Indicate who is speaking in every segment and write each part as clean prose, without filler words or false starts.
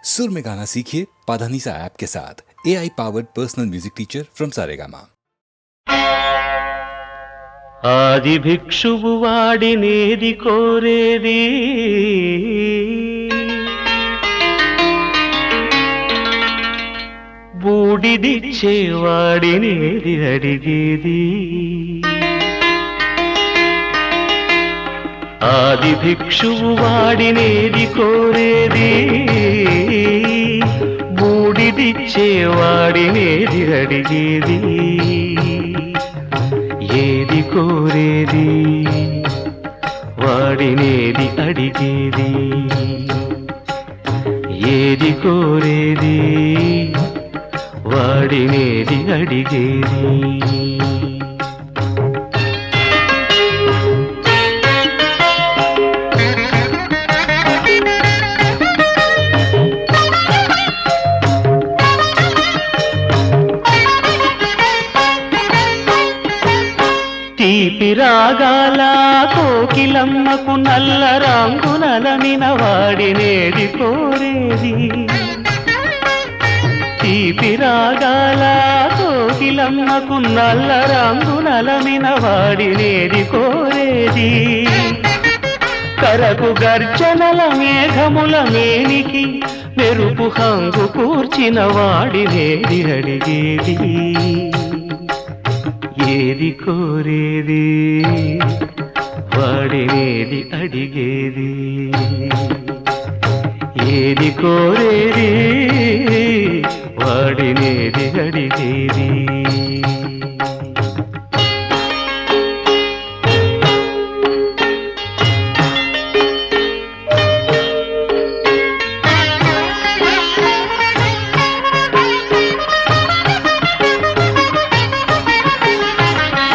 Speaker 1: सुर में गाना सीखिए पाधानीसा ऐप के साथ। AI powered personal music teacher from Saregama.
Speaker 2: ఆది భిక్షువు వాడినేది కోరేది బూడిదిచ్చేవాడినేది అడిగేది ఆది భిక్షువు వాడినేది కోరేది బూడిదిచ్చేవాడినేది అడిగేది ఏది కోరేది వాడినేది అడిగేది ఏది కోరేది వాడినేది అడిగేది తీపి రాగాల కోకిలమ్మకు నల్ల రంగునలమిన వాడినేది కోరేది తీపి రాగాల కోకిలమ్మకు నల్ల రంగునలమిన వాడినేది కోరేది కరకు గర్జనల మేఘముల మేనికి మెరుపు హంగు కూర్చిన వాడినేది అడిగేది ఏది కోరేది వాడినేది అడిగేది ఏది కోరేది వాడినేది అడిగేది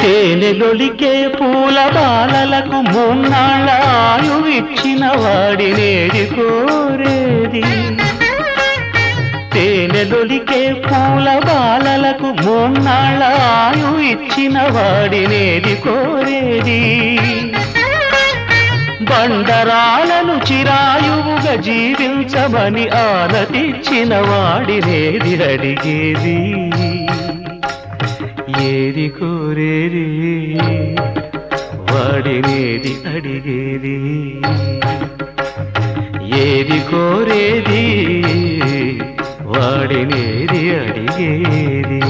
Speaker 2: తేనెలొలికే పూల బాలలకు మూన్నాళ్ళ ఆయువిచ్చిన వాడినేది కోరేది తేనెలొలికే పూల బాలలకు మూన్నాళ్ళ ఆయువిచ్చిన వాడినేది కోరేది బండరాలను చిరాయువుగా జీవించమని ఆనతిచ్చిన వాడినేది అడిగేది ఏది కోరేది వాడినేది అడిగేది ఏది కోరేది వాడినేది అడిగేది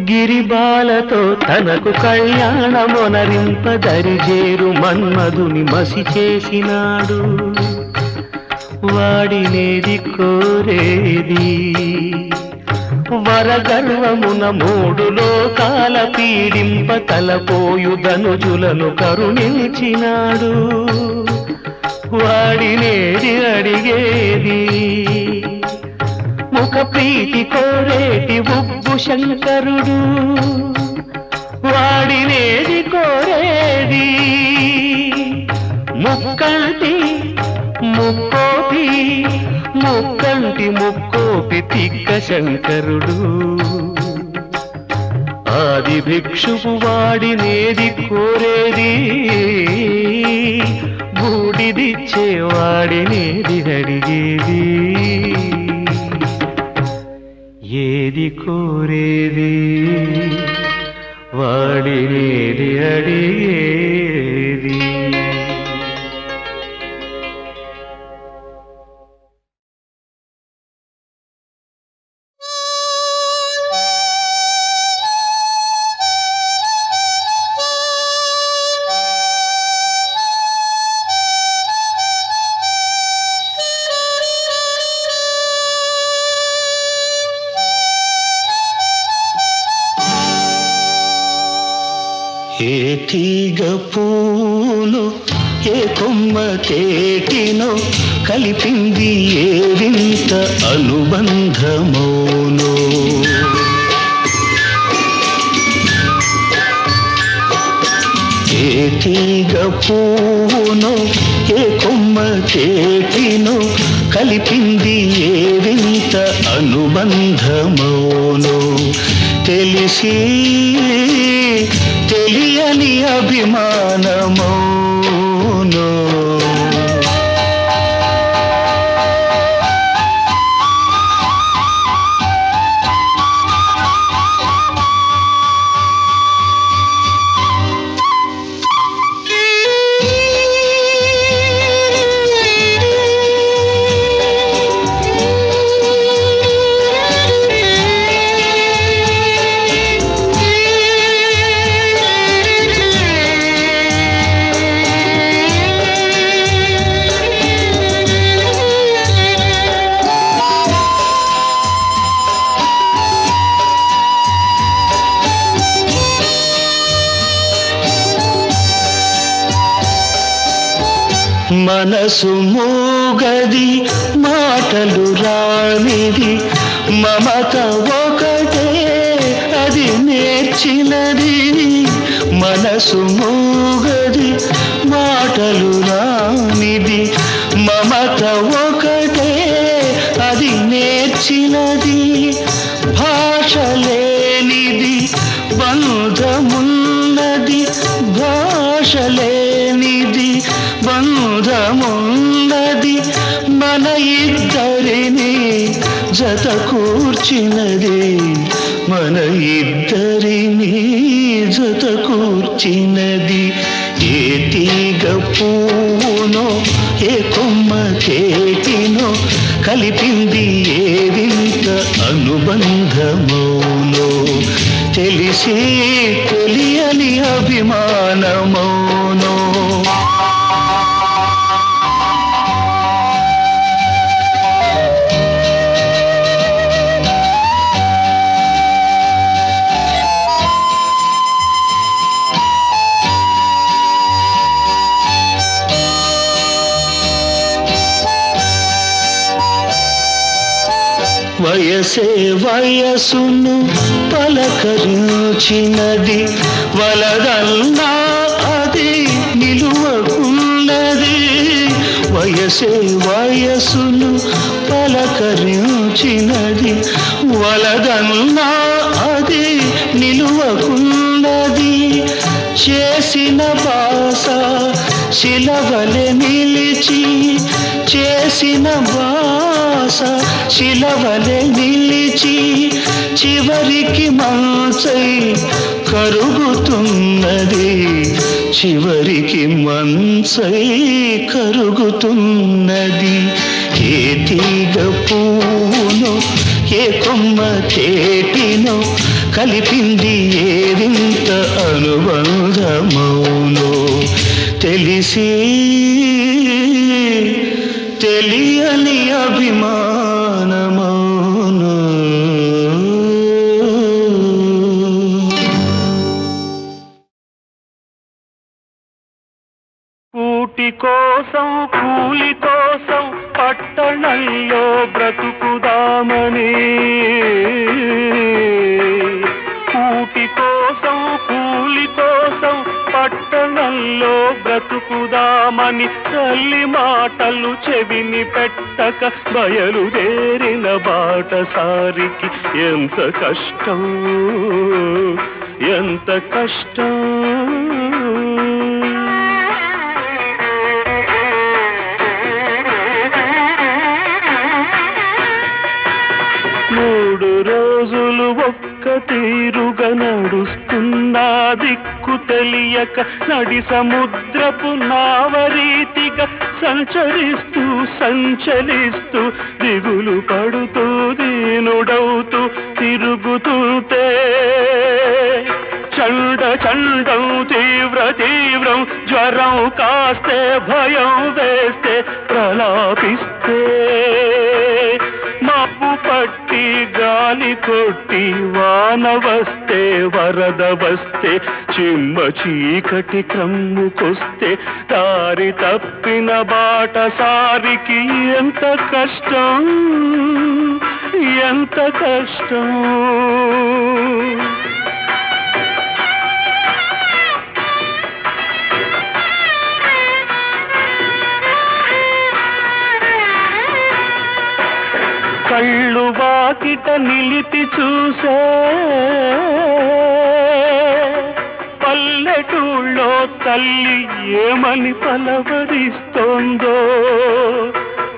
Speaker 2: గిరిబాలతో తనకు కళ్యాణమొనరింపదరిజేరు మన్మధుని మసి చేసినాడు వాడినేది కోరేది వరగర్వమున మూడు లోకాల పీడింప తలపోయు ధనుజులను కరుణించినాడు వాడినేది అడిగేది ముఖ ప్రీతి కోరేటి ఉగ్గు శంకరుడు వాడినేది కోరేది ముక్కంటి ముక్కోపి ముక్కంటి ముక్కోపి తిక్క శంకరుడు ఆది భిక్షువు వాడినేది కోరేది బూడిదిచ్చేవాడినేది అడిగేది ఏది కోరేది వాడినేది అడిగేది ఏ తీగ పూలు ఏ కొమ్మ తేటినో కలిపింది ఏ వింత అనుబంధమౌనో ఏ తీగ పూనో ఏ కొమ్మ తేటినో
Speaker 3: కలిపింది ఏ వింత అనుబంధమోనో తెలిసి తెలియని అభిమానమోనో మనసు మూగది మాటలు రానిది మమత ఒకటే అది నేర్చినది మనసు మూగది మాటలు రానిది మమత ఒకటే అది నేర్చినది భాష లేనిది బంధమున్నది భాష లేనిది బంధమున్నది మన ఇద్దరిని జత కూర్చినది మన ఇద్దరిని జత కూర్చినది ఏ తీగ పువ్వునో ఏ కొమ్మ తేటినో కలిపింది ఏ వింత అనుబంధమోనో తెలిసి తెలియని అభిమానమోనో వయసే వయసును పలకరించినది వలదన్నా అది నిలువకున్నది వయసే వయసును పలకరించినది వలదన్నా అది నిలువకున్నది చేసిన బాస శిలవలె నిలిచి చేసిన బాస శిలవలె నిలిచి చివరికి మంచై కరుగుతున్నది చివరికి మంచై కరుగుతున్నది ఏ తీగ పువ్వునో ఏ కొమ్మ తేటినో కలిపింది ఏ వింత అనుబంధమౌనో తెలిసి తెలియని అభిమానమౌనో
Speaker 2: కూటి కోసం కూలి కోసం పట్టణంలో బ్రతుకుదామని కూటి కోసం కూలి కోసం పట్టణంలో బ్రతుకుదామని తల్లి మాటలు చెవిని పెట్టక బయలుదేరిన బాటసారికి ఎంత కష్టం ఎంత కష్టం మూడు రోజులు ఒక్క తీరుగా నడుస్తున్నా దిక్కు తెలియక నడి సముద్రపు నావరీతిగా సంచరిస్తూ సంచలిస్తూ దిగులు పడుతూ దీనుడవుతూ తిరుగుతుంటే చండ చండం తీవ్ర తీవ్రం జ్వరం కాస్తే భయం వేస్తే ప్రలాపిస్తే మబ్బు పట్టి గాలి కొట్టి వాన వస్తే వరద వస్తే చిమ్మ చీకటి క్రమ్ముకొస్తే దారి తప్పిన బాటసారికి ఎంత కష్టం ఎంత కష్టం కళ్ళు వాకిట నిలిపి చూసే పల్లెటూళ్ళో తల్లి ఏమని పలవరిస్తోందో.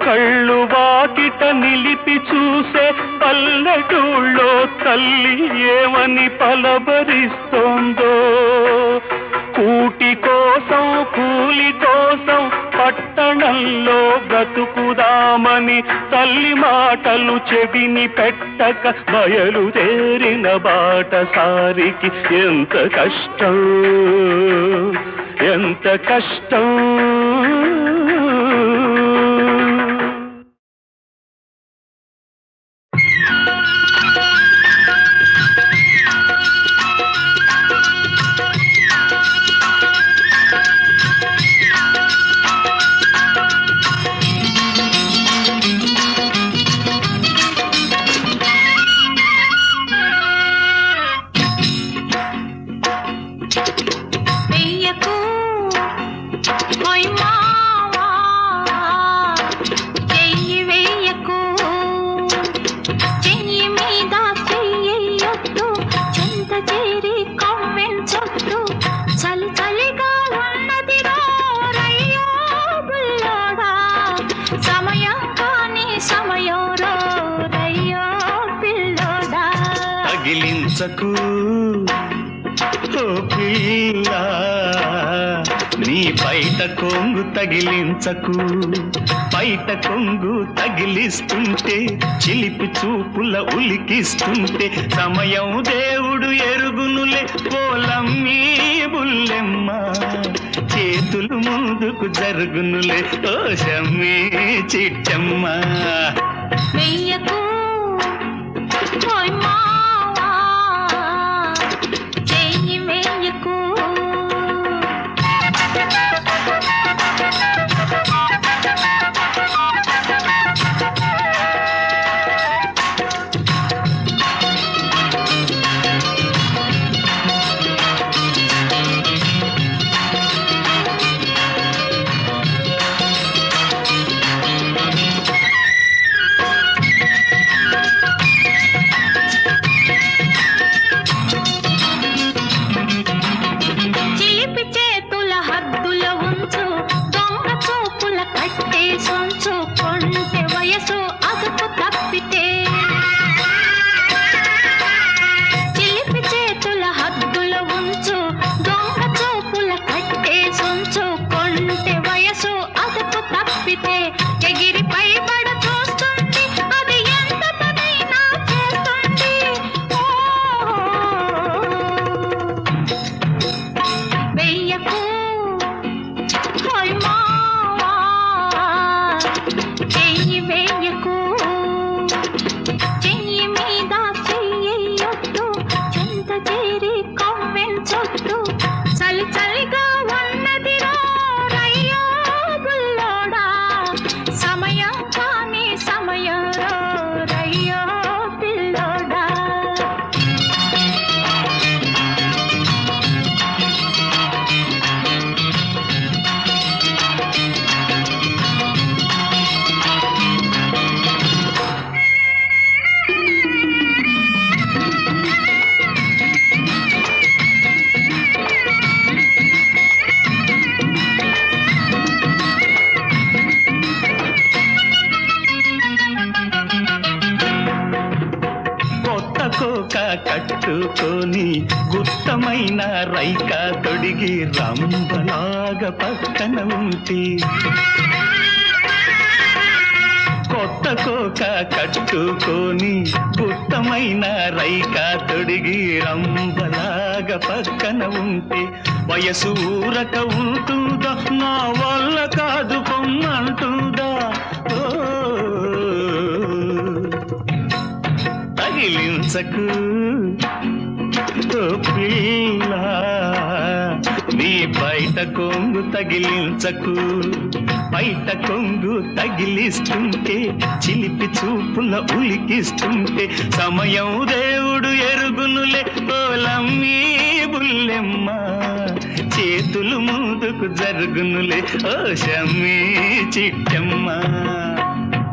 Speaker 2: కళ్ళు వాకిట నిలిపి చూసే పల్లెటూళ్ళో తల్లి ఏమని పలవరిస్తోందో. కూటి కోసం కూలి కోసం పట్టణంలో బ్రతుకుదామని తల్లి మాటలు చెవిని పెట్టక బయలుదేరిన బాటసారికి ఎంత కష్టం, ఎంత కష్టం.
Speaker 3: తగిలించకు ఓ పిల్ల నీ బయట కొంగు తగిలించకు. బయట కొంగు తగిలిస్తుంటే చిలిపి చూపుల ఉలికిస్తుంటే సమయం దేవుడు ఎరుగునులే పోలమ్మీ బుల్లెమ్మ. చేతులు ముందుకు జరుగునులే ఓ షమ్మీ చిట్టమ్మ.
Speaker 4: వెయ్యకు
Speaker 3: కట్టుకొని గుత్తమైన రైక తొడిగి రంభలాగా పక్కన ఉంటే. కొత్త కోక కట్టుకొని గుత్తమైన రైక తొడిగి రంభలాగా పక్కన ఉంటే వయసు ఊరక ఉంటుందా నా వల్ల కాదు పొమ్మంటుందా. తగిలించకు పిల్ల నీ బయట కొంగు తగిలించకు. బయట కొంగు తగిలిస్తుంటే చిలిపి చూపుల ఉలికిస్తుంటే సమయం దేవుడు ఎరుగునులే పోలమ్మీ బుల్లెమ్మ. చేతులు ముందుకు జరుగునులే ఓ షమ్మీ చిట్టమ్మ.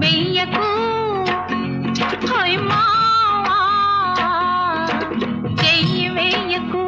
Speaker 4: వెయ్యకు హోయ్ మావా చెయ్యి వేయకు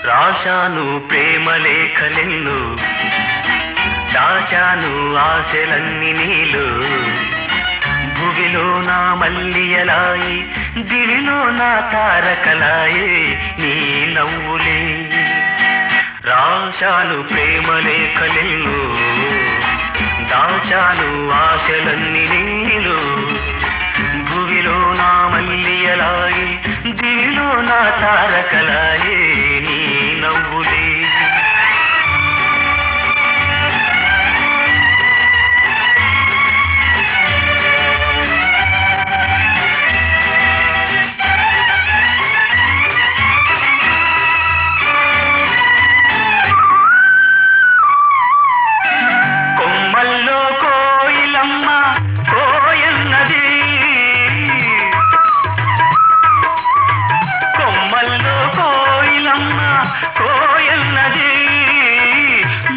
Speaker 3: రాశాను ప్రేమ లేఖలెన్ను దాచాను ఆశలన్నీ నీలో భువిలో నా మల్లియలాయి దివిలో నా తారకలాయే నీ నవ్వులే రాశాను ప్రేమ లేఖలెన్ను దాచాను ఆశలన్నీ నీలో భువిలో నా మల్లియలాయి దివిలో నా తారకలాయే నీ నవ్వులే కొమ్మల్లో కోయిలమ్మ కోయన్నది కొమ్మల్లో కోయిలమ్మ కోయన్నది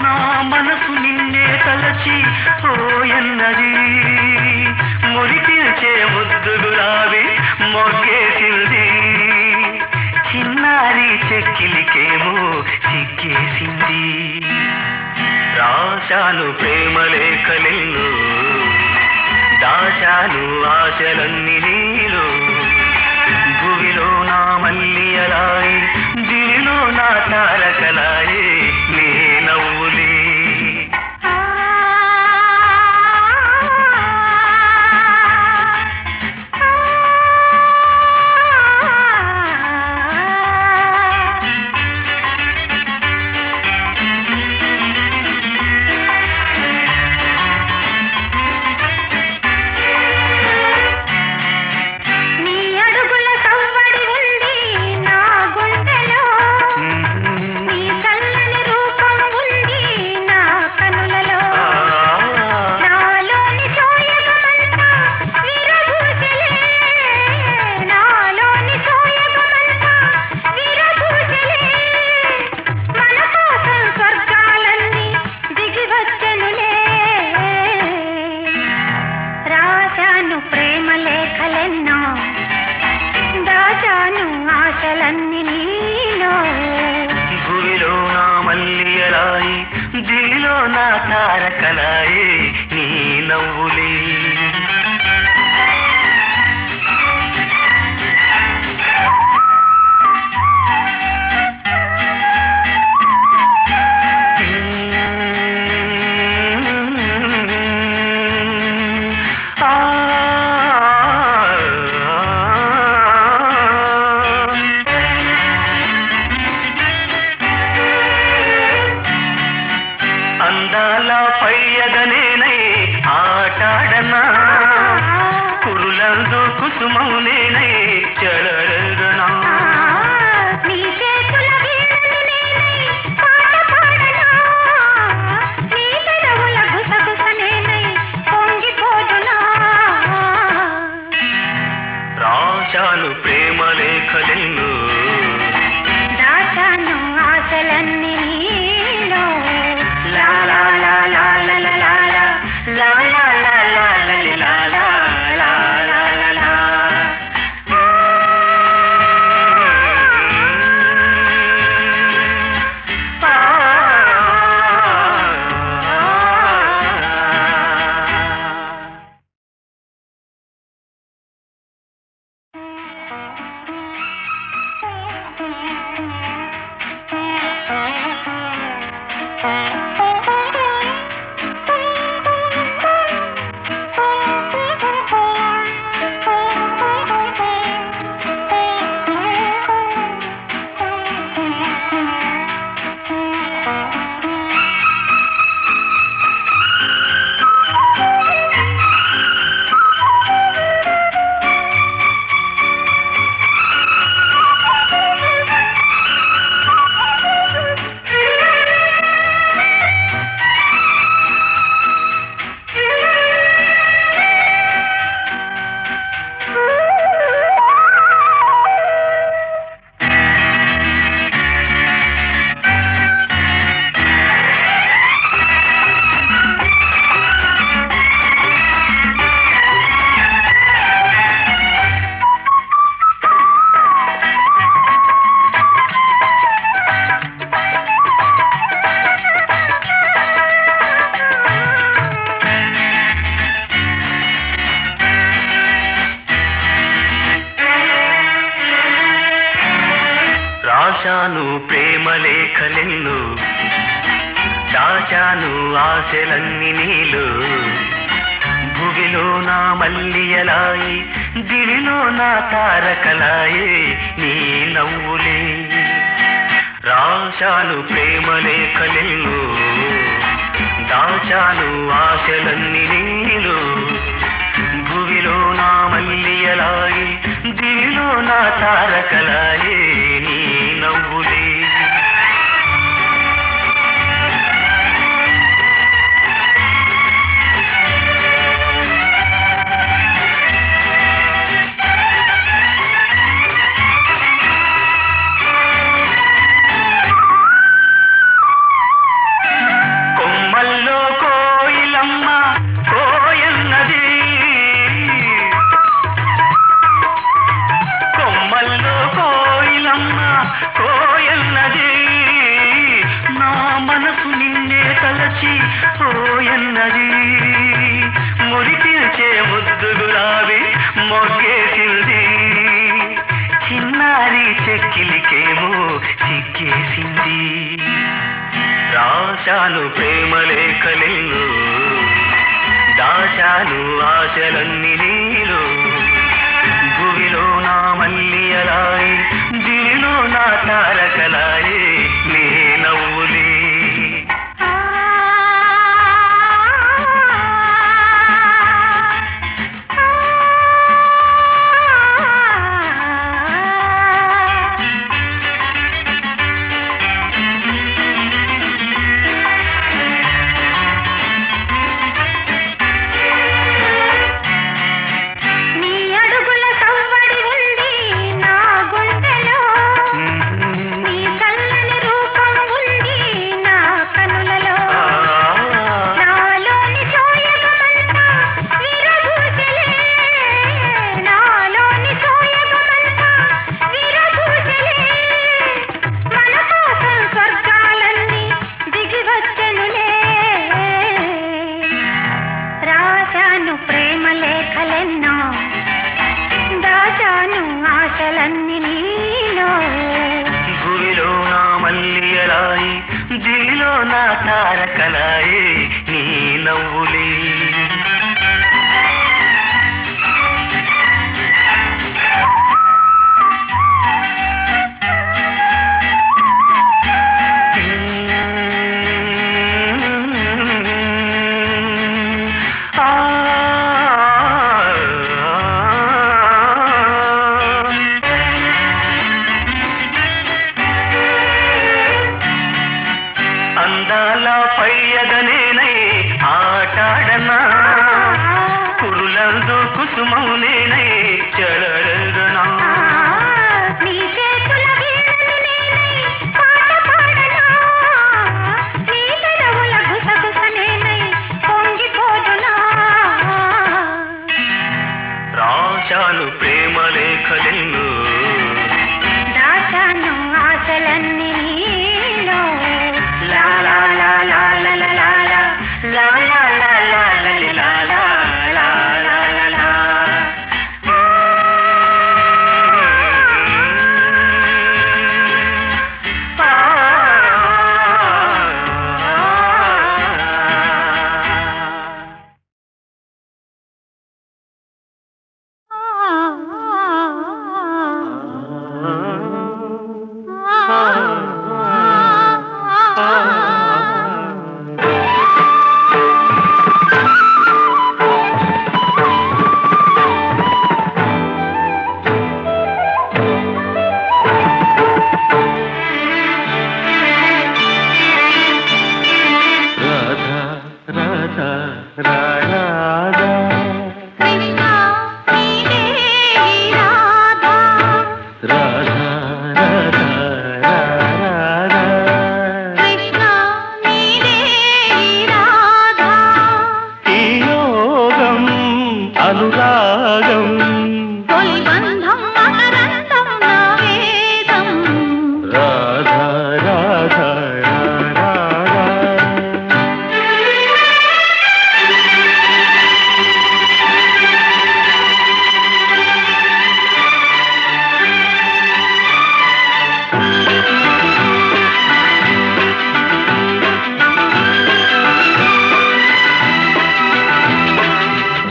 Speaker 3: నా మనసు నిన్నే తలచి పోయన్నది మురికిల్చే ముద్దు గులాబీ మొగ్గేసింది చిన్నారి చెక్కిలికేమో సిగ్గేసింది రాశాను ప్రేమ లేఖలెన్ను దాచాను ఆశలన్నీ నీలో భువిలో నా మల్లియలాయి దివిలో నా తారకలాయే నీ నవ్వులే భూమిలో నా మల్లియలాయి దివిలో నా తారకలాయే నీ నవ్వులే అందాల పయ్యదనేనై ఆటాడనా కురులందు కుసుమం నేనై చెలరగనా రాశాను ప్రేమ లేఖలెన్ను దాచాను ఆశలన్నీ నీలో లా లా రాశాను ప్రేమ లేఖలెన్ను, దాచాను ఆశలన్నీ నీలో. భువిలో నా మల్లియలాయి, దివిలో నా తారకలాయే నీ నవ్వులే. రాశాను ప్రేమ లేఖలెన్ను, దాచాను ఆశలన్నీ నీలో. భువిలో నా మల్లియలాయి, దివిలో నా తారకలాయే నీ నవ్వులే. కొమ్మల్లో కోయిలమ్మ కోయన్నది, కొమ్మల్లో కోయిలమ్మ కోయన్నది. నా మనసు నిన్నే తలచి పోయన్నది. మురిపించే ముద్దు గులాబీ మొగ్గేసింది, చిన్నారి చెక్కిలికేమో చిక్కేసింది. రాశాను ప్రేమ లేఖలెన్ను, దాచాను ఆశలన్నీ నీలో. భువిలో నా మల్లియలాయి, దివిలో నా తారకలాయే నీ నవ్వులే.
Speaker 4: నీ అడుగుల సవ్వడి ఉంది నా గుండెలో, నీ చల్లని రూపం ఉంది నా కనులలో. నాలోని సోయగమంతా విరబూసెలే, నాలోని సోయగమంతా విరబూసెలే. మన కోసం స్వర్గాలన్నీ దిగి వచ్చెనులే. రాశాను ప్రేమ లేఖలెన్నో, దాచాను ఆశలన్నీ నీలో.
Speaker 3: భూమిలో నా మల్లియలాయి, దివిలో నా తారకలాయే నీ నవ్వులే. అందాల పయ్యదనేనై ఆటాడనా, కురులందు కుసుమం నేనై చెలరగనా.
Speaker 4: నీ చేతుల వీణను నేనై పాట పాడనా, నీ పెదవుల గుసగుస నేనై పొంగిపోదునా.
Speaker 3: రాశాను ప్రేమ లేఖలెన్ను,
Speaker 4: దాచాను ఆశలన్నీ నీలో. లా లా లా లా లా లా లా.
Speaker 3: రాధా రాధా
Speaker 4: కృష్ణ నీవే ఈ రాధా
Speaker 3: రాధా రాధా రాధా
Speaker 4: కృష్ణ నీవే ఈ రాధా
Speaker 3: ఈ యోగం అనురాగం
Speaker 4: తొలి బంధం మకరందం నా వేదం
Speaker 3: రాధా రాధా రాధా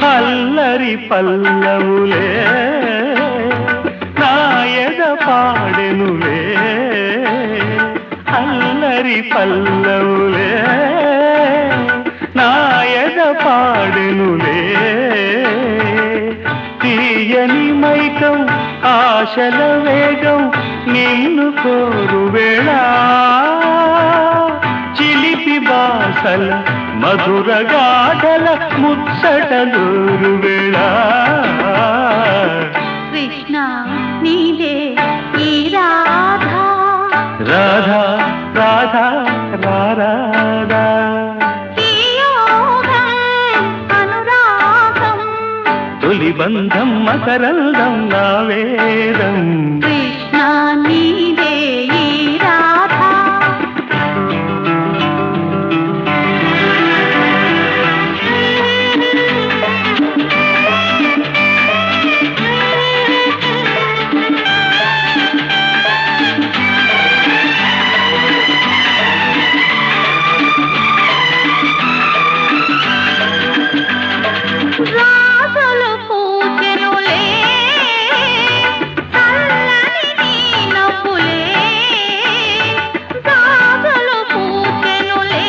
Speaker 3: అల్లరి పల్లవులే నాయద పాడెనులే అల్లరి పల్లవులే నాయద పాడెనులే తీయని మైకం ఆశల వేగం నిన్ను కోరు వేళ చిలిపి బాసల మధుర గాథల ముచ్చటలూరు వేళ
Speaker 4: కృష్ణ నీవే ఈ రాధా
Speaker 3: రాధా రాధా రాధా
Speaker 4: ఈ యోగం అనురాగం
Speaker 3: తొలి బంధం మకరందం నా వేదం
Speaker 4: కృష్ణ నీవే ఈ రాధా రాజులు పూజనులే చల్లని నీ నవ్వులే రాజులు పూజనులే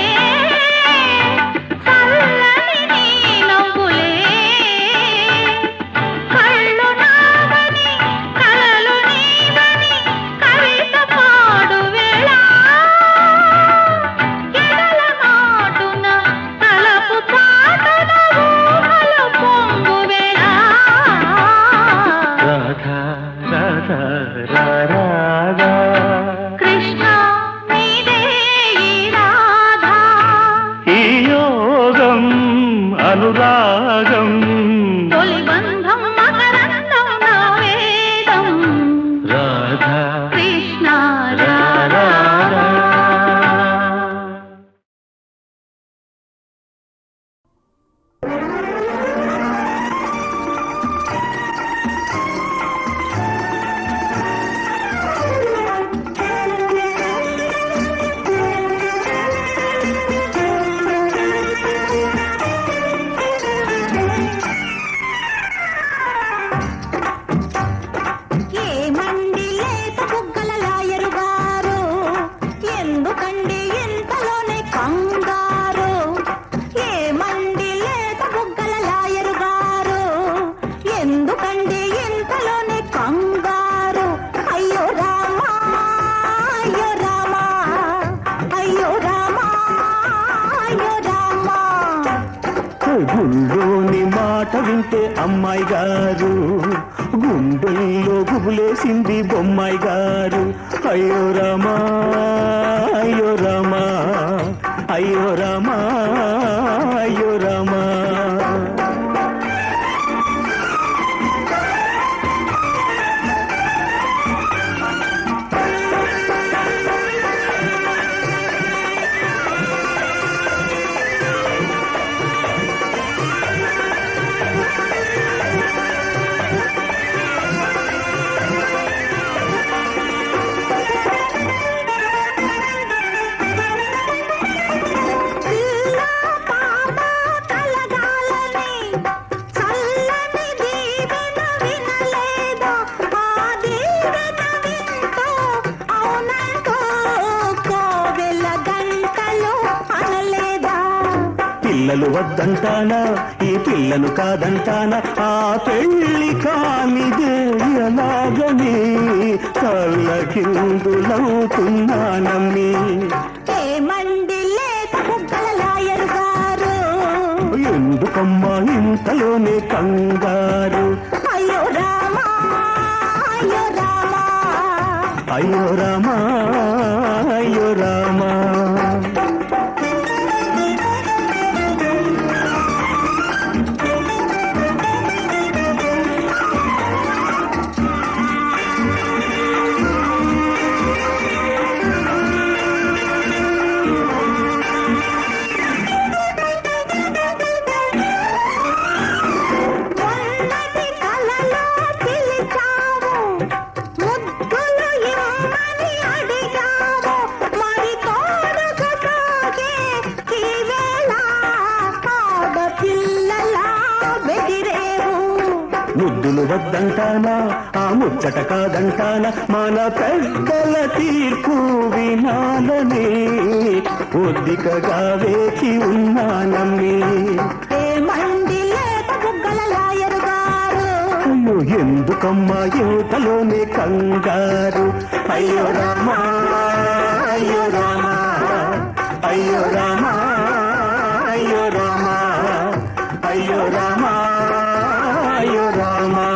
Speaker 4: చల్లని నీ నవ్వులే కళ్ళు నావని కలలు నీవని కవిత పాడు వేళ ఎడల నాటున తలపు చాటున ఊహలు పొంగు వేళ
Speaker 3: రాధా రాధా రాధా
Speaker 4: కృష్ణ నీవే ఈ రాధా
Speaker 3: ఈ యోగం అనురాగం
Speaker 4: తొలి బంధం మకరందం నా వేదం
Speaker 3: రాధా
Speaker 4: కృష్ణ
Speaker 3: రాధా
Speaker 4: రాధా ఏమండి లేత బుగ్గల లాయరు గారు ఎందుకండి ఇంతలోనే కంగారు ఏమండి లేత బుగ్గల లాయరు గారు ఎందుకండి ఇంతలోనే కంగారు అయ్యో రామా అయ్యో రామా అయ్యో రామా అయ్యో రామా
Speaker 3: గుళ్ళోని మాట వింటే అమ్మాయి గారు గుండెల్లో గుబులేసింది బొమ్మాయి గారు అయ్యో రామా అయ్యో రామా అయ్యో రామా అయ్యో రామా పిల్లలు వద్దంటానా ఈ పిల్లను కాదంటానా ఆ పెళ్లి కానిదే ఎలాగని కళ్ళకిందులవుతున్నానమ్మి
Speaker 4: ఏమండి లేత బుగ్గల లాయరు గారు
Speaker 3: ఎంతలోనే కంగారు.
Speaker 4: అయ్యో రామా అయ్యో రామా
Speaker 3: అయ్యో రామా అయ్యో రామా.
Speaker 4: ఉన్నది కలలో పిలిచావు, ముద్దులు ఇమ్మని అడిగావు, మరి తోడుకు సాగే ఈ వేళ ఆడపిల్లలా బెదిరేవు.
Speaker 3: ముద్దులు వద్దంటానా, ఆ ముచ్చట కాదంటానా, మన పెద్దల తీర్పు వినాలని ఒద్దికగా వేచి ఉన్నానమ్మి.
Speaker 4: ఏమండి లేత బుగ్గల లాయరు గారు,
Speaker 3: అయ్యో ఎందుకమ్మా యువతలోనే కంగారు. అయ్యో రామా అయ్యో రామా అయ్యో రామా అయ్యో రామా అయ్యో రామా అయ్యో రామా.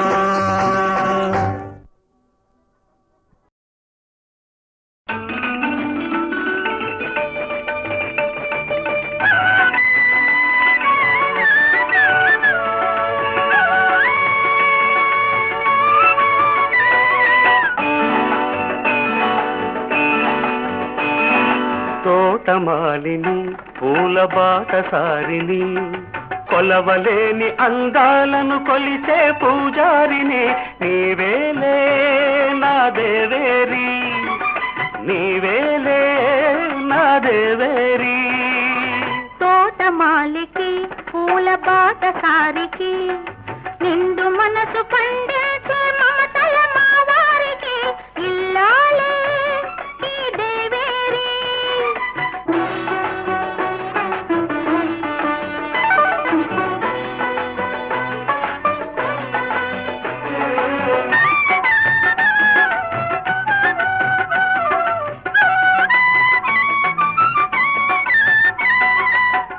Speaker 2: తోటమాలిని పూల బాటసారిని, కొలవలేని అందాలను కొలిచే పూజారిని, నీవేలే నా దేవేరి, నీవేలే నా దేవేరి.
Speaker 4: తోటమాలికి పూల బాటసారికి, నిండు మనసు పండించే మమతల మావారికి, ఇల్లాలే ఈ దేవేరి.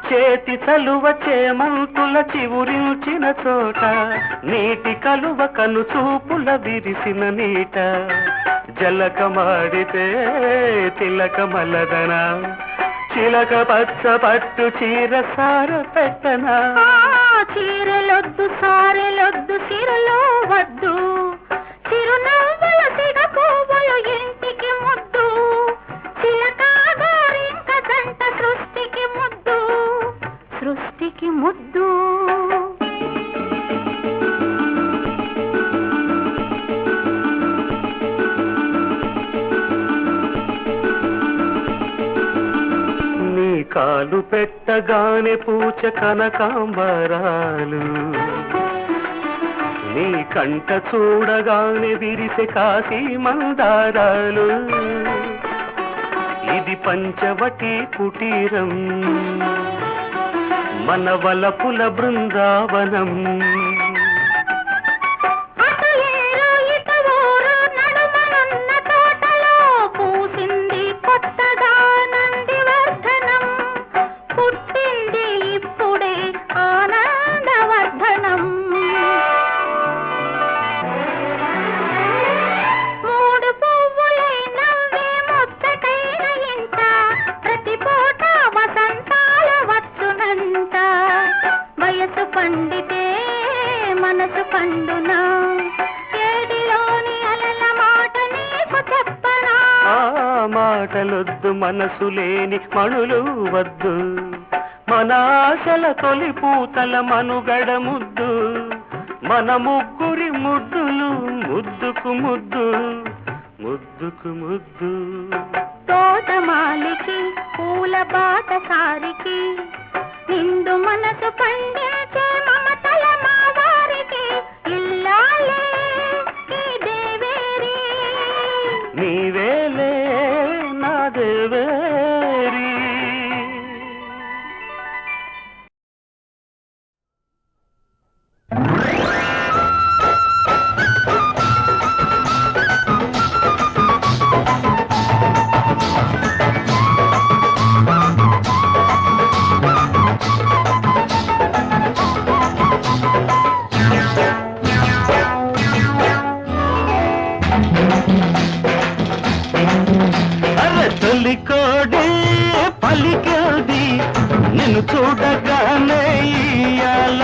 Speaker 2: చేతి చలువ చేమంతుల చివురించిన చోట, నీటి కలువ కను చూపుల విరిసిన నీట, జలకమాడితే తిలకమలదనా, చిలక పచ్చ పట్టు చీర సార పెట్టనా.
Speaker 4: చీరలొద్దు సారెలొద్దు సిరలో వద్దు, చిరునవ్వుల సిగ పువ్వులు ఇంటికి ముద్దు, చిలకాగోరింక జంట సృష్టికి ముద్దు, సృష్టికి ముద్దు.
Speaker 2: నీ కాలు పెట్టగానే పూచ కనకాంబరాలు, నీ కంట చూడగానే విరిసె కాశీ మందారాలు. ఇది పంచవటి కుటీరం, మన వలపుల బృందావనం.
Speaker 4: అటు ఏరు ఇటు ఊరు నడుమనున్న తోటలో పూసింది కొత్తగా నందివర్ధనం, పుట్టింది ఇప్పుడే ఆనందవర్ధనం. మూడు పువ్వులై నవ్వే ముచ్చటైన ఇంట, ప్రతి పూట వసంతాల వచ్చునంట. వయసు పండితే మనసు పండునా, ఏడిలోని అలల మాట నీకు చెప్పనా.
Speaker 2: ఆ మాటలొద్దు మనసు లేని మణులు వద్దు, మన ఆశల తొలి పూతల మనుగడ ముద్దు, మన ముగ్గురి ముద్దులు ముద్దుకు ముద్దు, ముద్దుకు ముద్దు.
Speaker 4: తోటమాలికి పూల బాటసారికి, నిండు మనసు పండించే మమతల మావారికి, ఇల్లాలే ఈ దేవేరి.
Speaker 2: నీవేలే నా దేవేరి.
Speaker 3: నిన్ను చూడగానే ఇయ్యాల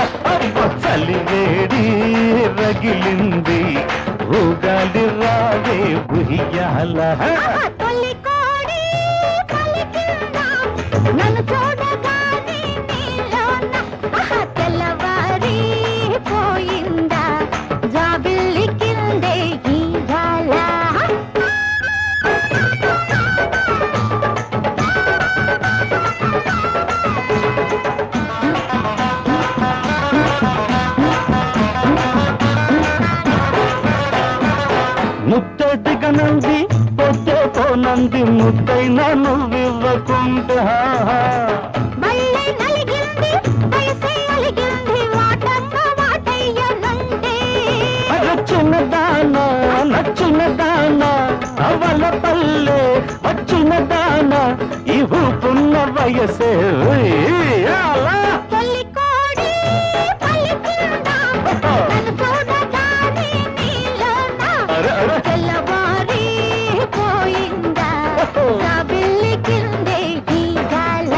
Speaker 3: చలివేడి రగిలింది ఊగాలి రావే ఉయ్యాల
Speaker 4: తొలి కోడి పలికిందా నన్ను చూడగానే నీలోన తెల్లవారి పోయిందా జాబిల్లి కిందే ఈగాల
Speaker 3: ముద్దెదిగనంది పొద్దే పోనంది ముద్దైనా నువ్వివ్వకుండా
Speaker 4: బళ్ళే నలిగింది వయసే అలిగింది వాటంగా వాటయ్యనంటే
Speaker 3: వచ్చిన దానా నచ్చిన దానా అవల పల్లె వచ్చిన దానా ఈ ఊపున్న వయసే ఉయ్యాల.
Speaker 4: తొలి కోడి పలికిందా నన్ను చూడగానే నీలోన
Speaker 3: అరే, అరే.
Speaker 4: తెల్లవారి పోయిందా జాబిల్లి కిందే ఈగాల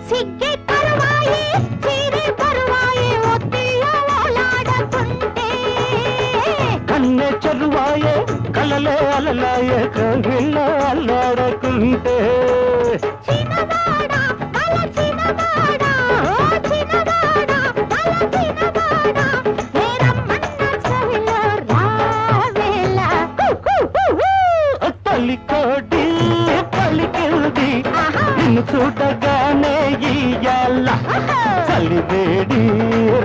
Speaker 4: సిగ్గే పరువాయే చీరే పరువాయే ఒత్తిళ్ళ ఓలాడకుంటే
Speaker 3: కన్నె చెరువాయే కలలే అలలాయే కవిళ్ళ అల్లాడకుంటే
Speaker 4: చిన్నవాడా తల చిన్నవాడా ఓ చిన్నవాడా తల చిన్నవాడా నేరమ్మన్న చెవిలో రావేళ
Speaker 3: తల్లి కోటి పలికింది
Speaker 4: ఆహా.
Speaker 3: నిన్ను చూడగానే ఇయ్యాల చలివేడి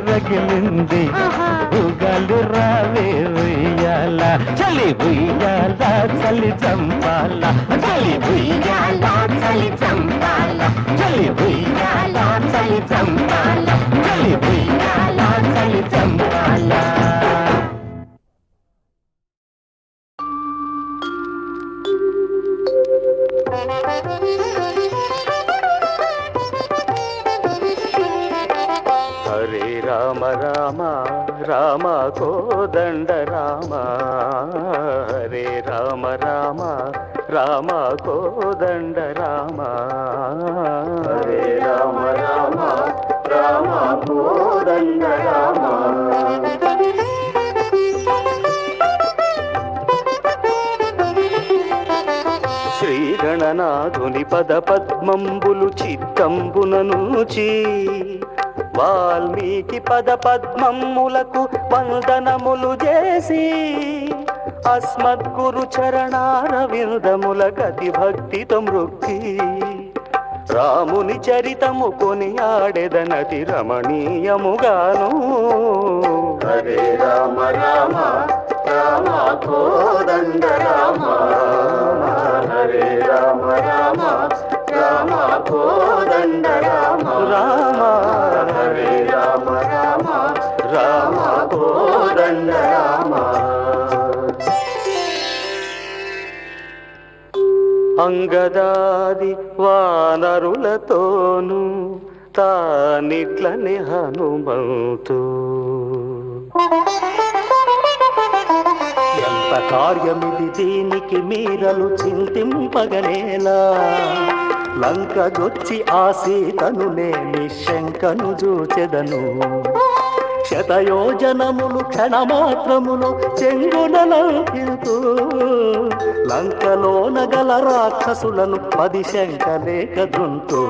Speaker 3: రగిలింది
Speaker 4: ఆహా.
Speaker 3: ఉగాలు రావే ఉయ్యాల చలి ఉయ్యాల చలి చంపాల చలి ఉయ్యాల చలి చంపాల చలి ఉయ్యాల చలి చంపాల చలి ఉయ్యాల చలి చంపాల హరే రామ రామ రామ కోదండ రామ హరే రామ రామ రామ కోదండ రామ హరే రామ రామ రామ కోదండ రామ శ్రీగణనాథుని పద పద్మంబులు చిత్తంబుననుచి వాల్మీకి పద పద్మములకు వందనములు చేసి అస్మద్గురు చరణారవిందముల గతి భక్తితో మృక్కి రాముని చరితము కొనియాడెదనతి రమణీయముగాను హరే రామ రామ రామ కోదండ రామ హరే రామ రామ రామ కోదండ రామ రామ హరే రామ రామ రామ కోదండ రామ అంగదాది వానరులతోను తానిట్లని హనుమంతు ఎంత కార్యమిది దీనికి మీరలు చింతింపగనేలా లంకగొచ్చి ఆ సీతను నేని శంకను చూచెదను శతయోజనములు క్షణమాత్రములు చెంగునలంకితూ లంకలోన గల రాక్షసులను 10 శంకలేక దుంతూ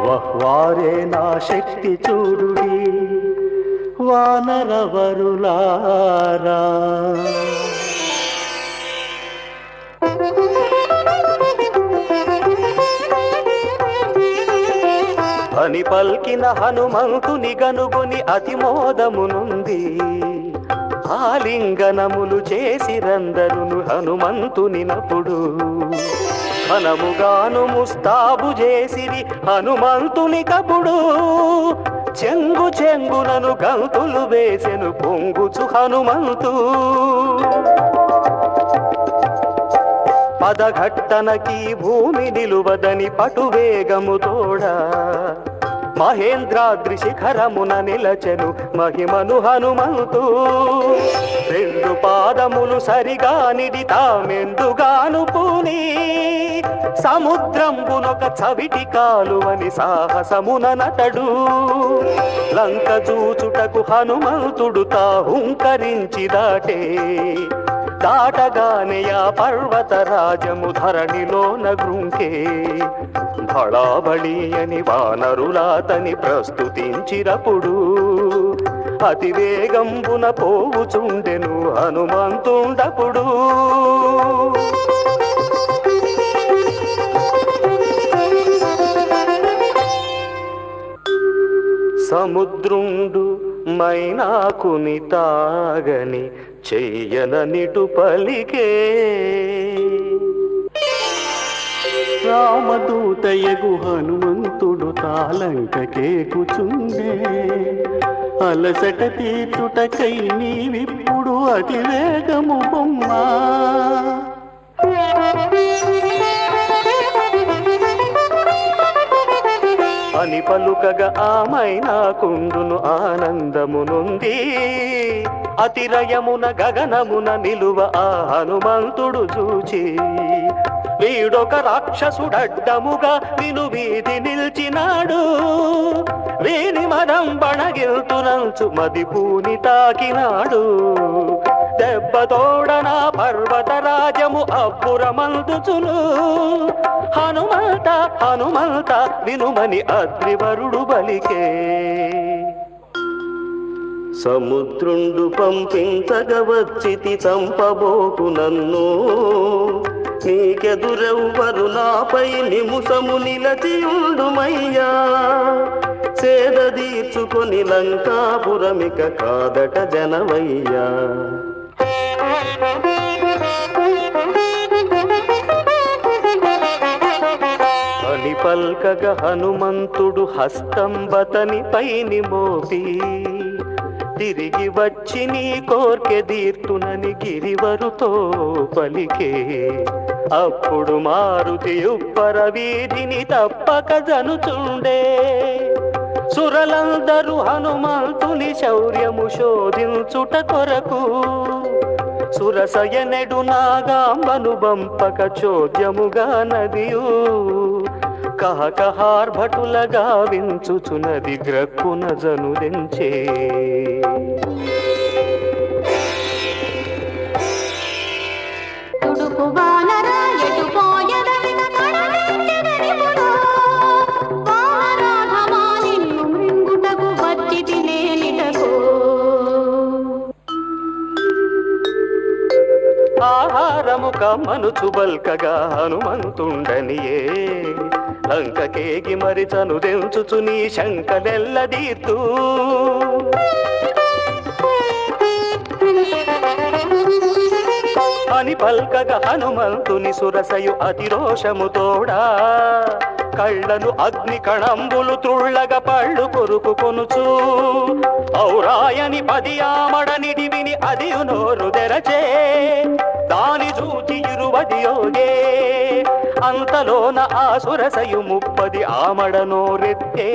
Speaker 3: వహ్వారే నా శక్తి చూడుడి వానరవరులారా అని పల్కిన హనుమంతుని గనుగొని అతిమోదమునుంది ఆలింగనములు చేసిరందరును హనుమంతుని నప్పుడు ఘనముగాను ముస్తాబు చేసిరి హనుమంతుని కపుడు చెంగు చెంగునను గంతులు వేసెను పొంగుచు హనుమంతు పదఘట్టనకి భూమి నిలువదని పటువేగము తోడా మహేంద్రాద్రి శిఖరమున నిలచెను మహిమను హనుమంతు. రెండు పాదములు సరిగా నిడి తామెందుగాను పూని సముద్రంబునొక చవిటి కాలువని సాహసమున నతడు. లంక చూచుటకు హనుమంతుడు తా హుంకరించి దాటగానే ఆ పర్వతరాజము ధరణిలోన గృంకే. బళాబళి అని వానరులాతని ప్రస్తుతించిరప్పుడు అతివేగంబున పోవుచుండెను హనుమంతుండప్పుడు. సముద్రుండు మైనాకుని తాగని చెయ్యననిటు పలికే. రామదూతయగు హనుమంతుడు తాలంకకేకుచుండే. అలసట తీర్చుటకై నీవిప్పుడు అతివేగము బొమ్మా. అని పలుకగా ఆమైనా కుండును ఆనందమునుంది. అతిరయమున గగనమున నిలువ ఆ హనుమంతుడు చూచి వీడొక రాక్షసుడడ్డముగా విను వీధి నిల్చినాడు. వీని మనం బణగిల్తునంచు మది పూని తాకినాడు. దెబ్బతోడన పర్వతరాజము అబ్బురమందుచును. హనుమంత హనుమంత వినుమని అద్రివరుడు బలికే. సముద్రుండు పంపించగ వచ్చితి చంపబోకు నన్ను. నీకెదురెవ్వరు నాపై నిముసము నిలచియుండుమయ్యా. సేద తీర్చుకొని లంకాపురమిక కాదట జనమయ్యా. అని పల్కగ హనుమంతుడు హస్తంబతని పైని మోపి తిరిగి వచ్చి నీ కోర్కె తీర్తునని గిరివరుతో పలికే. అప్పుడు మారుతి ఉప్పర వీధిని తప్పక జనుచుండే. సురలందరూ హనుమంతుని శౌర్యము శోధించుట కొరకు సురసయనెడు నాగాంబను బంపక చోద్యముగా నదియు కహకహార్భటులగా వించుచునది గ్రక్కున జనుదెంచే.
Speaker 4: తుడుపు వానర ఎటు పోయదవిన కడలించెదనిపుడు. వానరాఘవా నిన్ను మృంగుటకు వచ్చితి నేనిటకు.
Speaker 3: ఆహారము కమ్మనుచు బల్కగా హనుమంతుండనియే. లంకకేగి మరి చనుదెంచుచు నీ శంకలెల్లదీర్తూ. అని పల్కగా హనుమంతుని సురసయు అతిరోషము తోడా కళ్ళను అగ్ని కణంబులు త్రుళ్ళగ పళ్ళు కొరుకుకొనుచు. ఔరాయని 10 ఆమడనిడి విని అదియు నోరు తెరచే. దాని చూచి 20 యోగే. అంతలోన ఆ సురసయు 30 ఆమడ నోరెత్తే.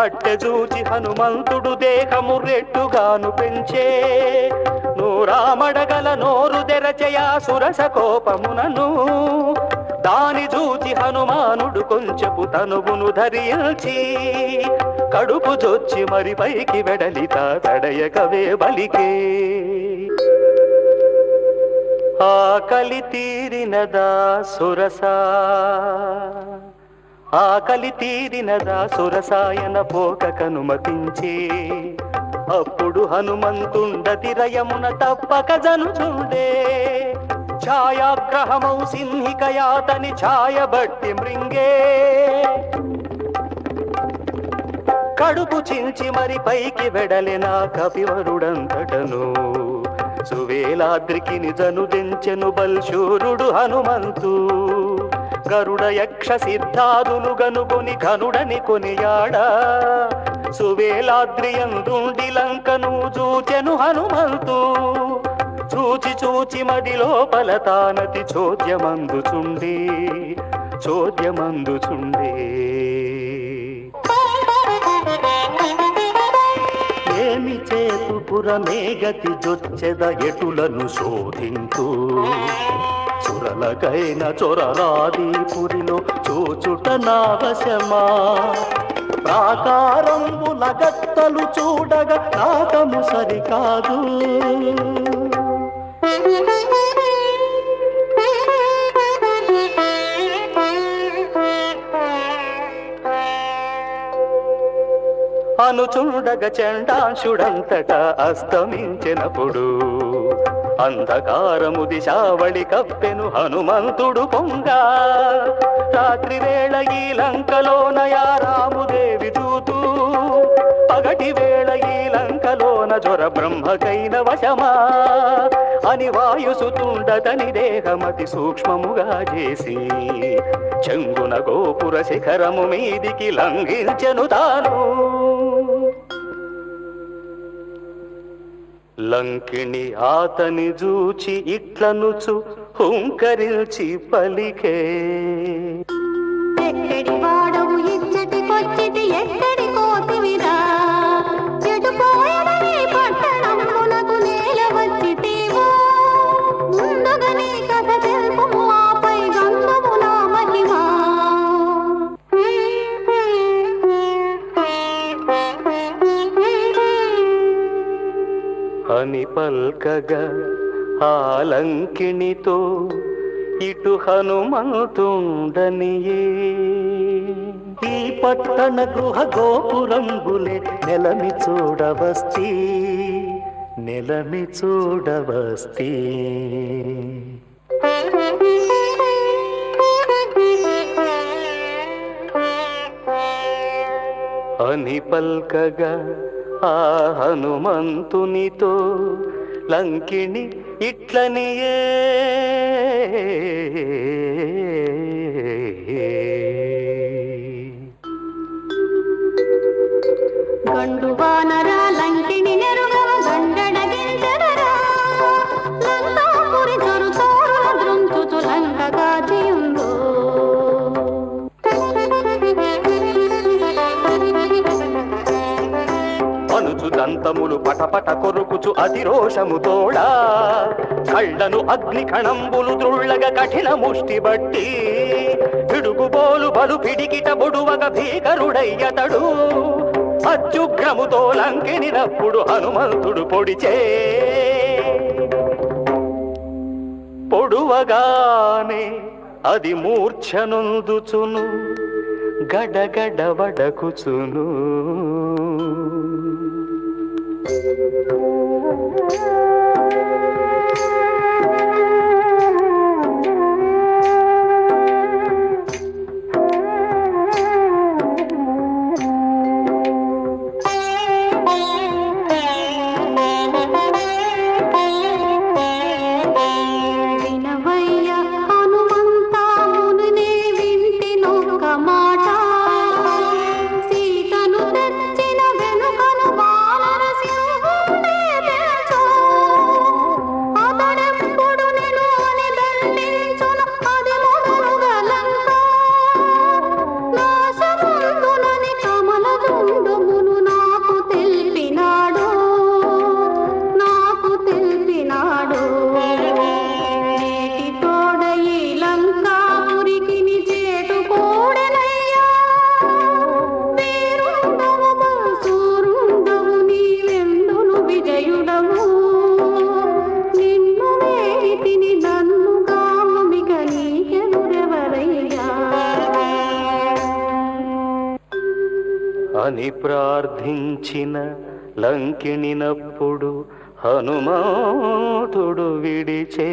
Speaker 3: అట్టె చూచి హనుమంతుడు దేహము రెట్టుగాను పెంచే. నూరామడగల నోరు తెరచయా సురస కోపమునను. దాని చూచి హనుమానుడు కొంచెపు తనువును ధరించి కడుపు జొచ్చి మరి పైకి వెడలిత తడయకవే బలికే. ఆకలి తీరినదా సురసా, ఆకలి తీరినదా సురసాయన పోక కనుమతించి. అప్పుడు హనుమంతుండతిరయమున తప్పక జనుచుండే. ఛాయాగ్రహమౌ సింహికయాతని ఛాయబట్టి మృంగే. కడుపు చించి మరి పైకి వెడలెనా కపివరుడంతటను. సువేలాద్రికి నిజను దెంచెను బల్శూరుడు హనుమంతు. గరుడ యక్ష సిద్ధాదులు గనుకొని ఘనుడని కొనియాడా. సువేలాద్రియందుండి లంకను చూచెను హనుమంతు. చూచి చూచి మది లోపల తానతి చోద్యమందుచుండే ఏమి చేతు పురమేగతి జొచ్చెద ఎటులను శోధింతు చురలకైన చొరరాది పురిలో చూచుట నావశమా ప్రాకారంబుల గట్టలు చూడగా నాకము సరికాదు అనుచుండగ చండాంశుడంతట అస్తమించినప్పుడు అంధకారము దిశావళి కప్పెను హనుమంతుడు పొంగా రాత్రి వేళ ఈ లంకలోన రాముదేవి దూతూ పగటి వేళ ఈ లంకలోన జ్వర బ్రహ్మకైన వశమా అని వాయుసుతుండతని దేహమతి సూక్ష్మముగా చేసి చెంగున గోపుర శిఖరము మీదికి లంఘించెను తాను లంకిణి ఆతని జూచి ఇట్లనుచు హుంకరించి పలికే
Speaker 4: ఎక్కడి వాడవు ఇచ్చటికొచ్చితి ఎక్కడి కోతివిరా చెడు పోయదని పట్టణమునకు నేల వచ్చితేవో ముందుగా నీ కథ తెలుపుము ఆపై గంధము నా మహిమా
Speaker 3: అని పల్కగా ఆ లంకిణితో ఇటు హనుమంతుండనియే ఈ పట్టణ గృహ గోపురంబులే నెలమి చూడవస్తీ అని పల్కగా ఆ హనుమంతునితో లంకిణి ఇట్లనియే
Speaker 4: గండు వానరా లంకిణి నెరుగవ గండడగించదరా లంకాపురి చొరు తోరుల దృంచుచు లంకగా చేయుందో
Speaker 3: అనుచు దంతములు పటపట కొరుకుచు అతిరోషము తోడా కళ్ళను అగ్ని కణంబులు ద్రుళ్ళగ కఠిన ముష్టి బట్టి పిడుగుబోలు బలు పిడికిట బొడువగ భీకరుడయ్యతడు అత్యుగ్రముతో లంకినినప్పుడు హనుమంతుడు పొడువగానే అది మూర్ఛనొందుచును గడగడ వడకుచును అని ప్రార్థించిన లంకిణినప్పుడు హనుమంతుడు విడిచే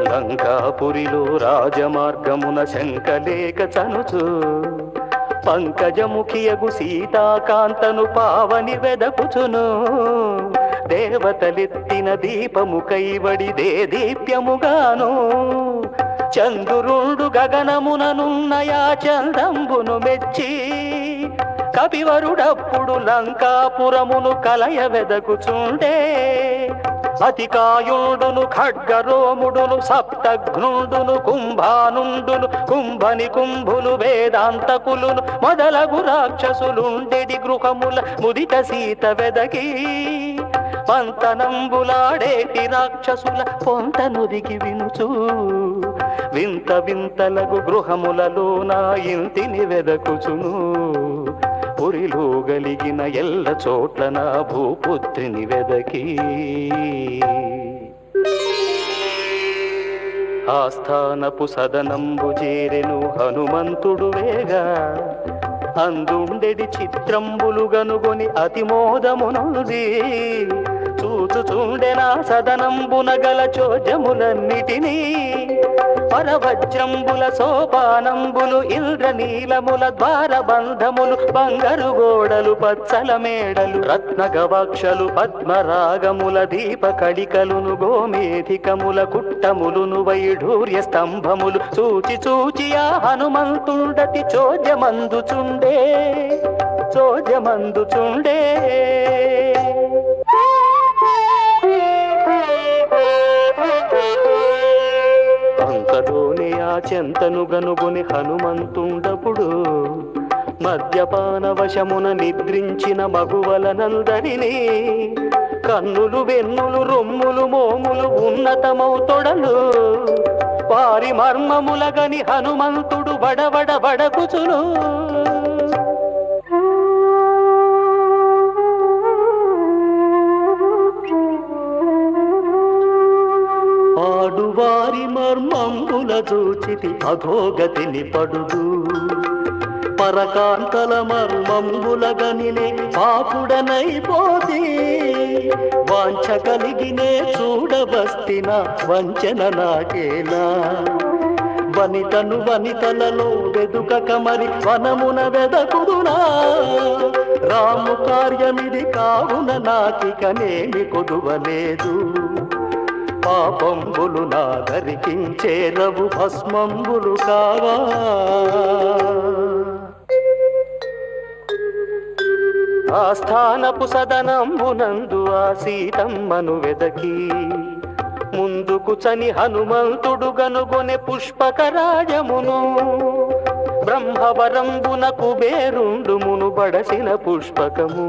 Speaker 3: లంకాపురిలో రాజమార్గమున శంకలేక చనుచు పంకజముఖియగు సీతాకాంతను పావని వెదకుచును దేవతలెత్తిన దీపము కైవడి దే దీప్యముగాను చంద్రుండు గగనముననున్నయా చందంబును మెచ్చి కపివరుడప్పుడు లంకాపురమును కలయ వెదకుచుండే అతికాయుండును ఖడ్గరోముడును సప్తఘ్నుండును కుంభానుండును కుంభని కుంభులు వేదాంతకులును మొదలగు రాక్షసులుండెడి గృహముల ముదిత సీత వెదకి పంతనంబులాడేటి రాక్షసుల పొంతనుదికి వినుచు వింత వింతలగు గృహములలో నా ఇంటిని వెదకుచును పురిలో గలిగిన ఎల్ల చోట్ల నా భూపుత్రిని వెదకి ఆస్థానపు సదనంబు చేరెను హనుమంతుడు వేగా అందుండెడి చిత్రంబులు గనుగొని అతిమోదమునుది చూచుచుండెనా సదనంబున గల చోజములన్నిటినీ పరవజ్రంబుల సోపానంబులు ఇంద్రనీలముల ద్వారబంధములు బంగారు గోడలు పచ్చల మేడలు రత్నగవాక్షలు పద్మరాగముల దీప కడికలును గోమేధికముల కుట్టములును వైఢూర్య స్తంభములు చూచి చూచి ఆ హనుమంతుండతి చోద్యమందుచుండే చోద్యమందుచుండే అంతలోనే ఆ చెంతను గనుగొని హనుమంతుండపుడు మద్యపాన వశమున నిద్రించిన మగువలనందరినీ కన్నులు వెన్నులు రొమ్ములు మోములు ఉన్నతమౌ తొడలు వారి మర్మములగని హనుమంతుడు బడబడ బడకుచును ఆడువారి మర్మంబుల చూచితి అధోగతిని పడుదు పరకాంతల మర్మంబుల గనినే పాపుడనైపోతే వాంఛ కలిగినే చూడవస్తిన వంచన నాకేలా వనితను వనితలలో వెదుకక మరి వనమున వెదకుదునా రాము కార్యమిది కావున నాకికనేమి కొదువలేదు పాపంబులు నాదరికించేరవు భస్మంబులు కావా ఆస్థానపు సదనంబునందు ఆ సీతమ్మను వెదకి ముందుకు చని హనుమంతుడు గనుగొనె పుష్పకరాజమును బ్రహ్మవరంబున కుబేరుండుమును బడసిన పుష్పకము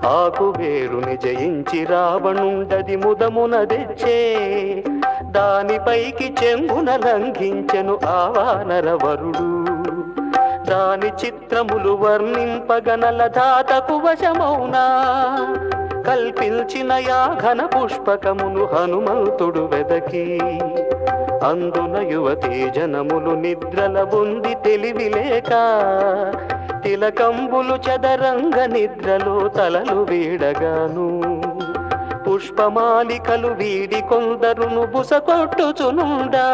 Speaker 3: ఆ కుబేరుని జయించి రావణుండది ముదమున తెచ్చే దానిపైకి చెంగున లంఘించెను ఆ వానరవరుడు దాని చిత్రములు వర్ణింపగనల ధాతకు వశమౌనా కల్పించిన యా ఘన పుష్పకమును హనుమంతుడు వెదకి అందున యువతీ జనములు నిద్రల బొంది తెలివిలేక తిలకంబులు చదరంగ నిద్రలో తలలు వీడగాను పుష్పమాలికలు వీడి కొందరును బుసకొట్టుచునుండా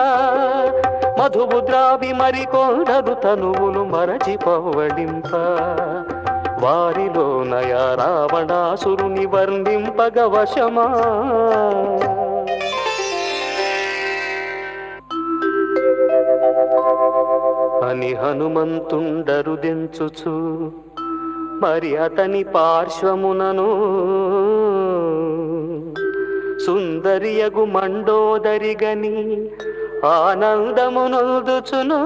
Speaker 3: మధువు ద్రావి మరి కొందరు తనువులు మరచి పవ్వడింప వారిలో నయా రావణాసురుని వర్ణింపగ వశమా అని హనుమంతుండరుదెంచుచు మరి అతని పార్శ్వమునను సుందరియగు మండోదరిగని ఆనందమునొల్దుచును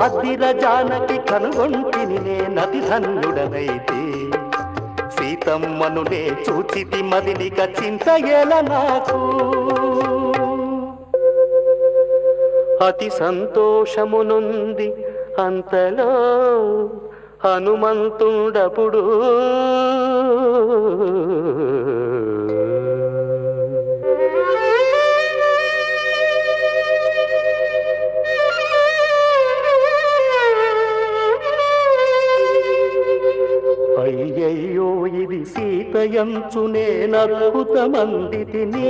Speaker 3: అద్దిర జానకి కనుగొంటిని నేనతి ధన్యుడనైతే సీతమ్మను నే చూచితి మదిలిక చింతయేల నాకు అతి సంతోషమునుంది అంతలో హనుమంతుండపుడు అయ్యయ్యో ఇది సీతయంచునే నద్భుతమందితిని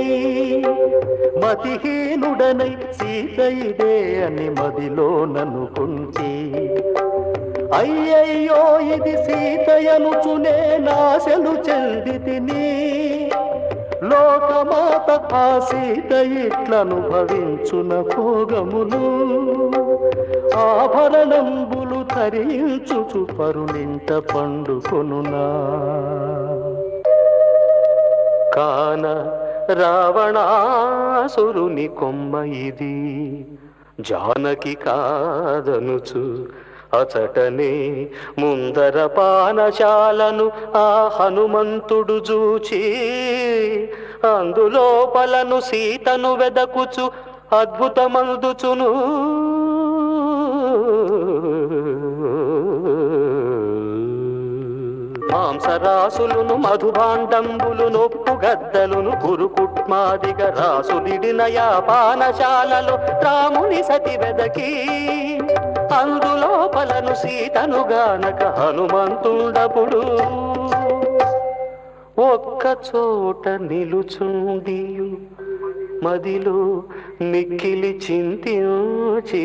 Speaker 3: మతిహీనుడనై సీత ఇదే అని మదిలో ననుకుంటే అయ్యయ్యో ఇది సీతయనుచునే నాశలు చెందితిని లోకమాత ఆ సీత ఇట్లనుభవించున భోగములు ఆభరణంబులు ధరించుచు పరునింట పండుకొనునా కాన రావణాసురుని కొమ్మ ఇది జానకి కాదనుచు అచటనే ముందర పానశాలను ఆ హనుమంతుడు జూచి అందులోపలను సీతను వెదకుచు అద్భుతమందుచును మాంసరాసులును మధుభాండంబులు నొప్పు గద్దలును కురుకుట్మాదిగ రాసులిడినయా పానశాలలో రాముని సతి వెదకి అందులోపలను సీతను గానక హనుమంతుండపుడు ఒక్క చోట నిలుచుండియు మదిలో మిక్కిలి చింతించి